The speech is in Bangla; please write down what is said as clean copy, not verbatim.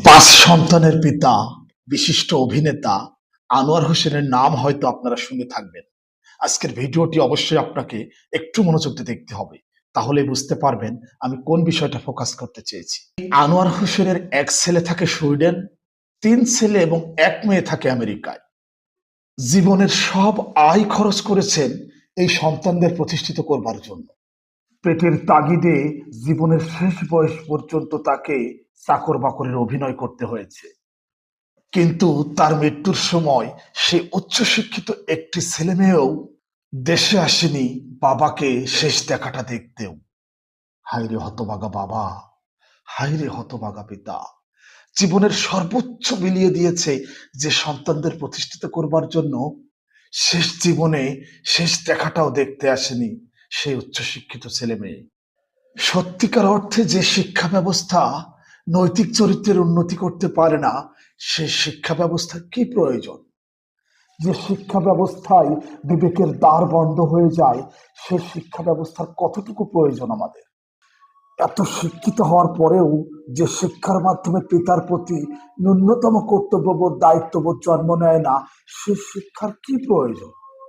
পাঁচ সন্তানের পিতা বিশিষ্ট অভিনেতা আনোয়ার হোসেনের নাম হয়তো আপনারা শুনে থাকবেন। আজকের ভিডিওটি অবশ্যই আপনাকে একটু মনোযোগ দিয়ে দেখতে হবে, তাহলে বুঝতে পারবেন আমি কোন বিষয়টা ফোকাস করতে চেয়েছি। আনোয়ার হোসেনের এক ছেলে থাকে সুইডেন, তিন ছেলে এবং এক মেয়ে থাকে আমেরিকায়। জীবনের সব আয় খরচ করেছেন এই সন্তানদের প্রতিষ্ঠিত করবার জন্য। পেটের তাগিদে জীবনের শেষ বয়স পর্যন্ত তাকে চাকর বাকরের অভিনয় করতে হয়েছে। কিন্তু তার মৃত্যুর সময় সে উচ্চশিক্ষিত একটি ছেলে মেয়েও দেশে আসেনি বাবাকে শেষ দেখাটা দেখতেও। হায়রে হতভাগা বাবা, হায়রে হতভাগা পিতা, জীবনের সর্বোচ্চ বিলিয়ে দিয়েছে যে সন্তানদের প্রতিষ্ঠিত করবার জন্য, শেষ জীবনে শেষ দেখাটাও দেখতে আসেনি সেই উচ্চশিক্ষিত ছেলে মেয়ে। সত্যিকার অর্থে যে শিক্ষা ব্যবস্থা নৈতিক চরিত্রের উন্নতি করতে পারে না, সেই শিক্ষা ব্যবস্থার কি প্রয়োজন? যে শিক্ষা ব্যবস্থায় বিবেকের দ্বার বন্ধ হয়ে যায়, সেই শিক্ষা ব্যবস্থার কতটুকু প্রয়োজন আমাদের? এত শিক্ষিত হওয়ার পরেও যে শিক্ষার মাধ্যমে পিতার প্রতি ন্যূনতম কর্তব্যবোধ দায়িত্ববোধ জন্ম নেয় না, সেই শিক্ষার কি প্রয়োজন?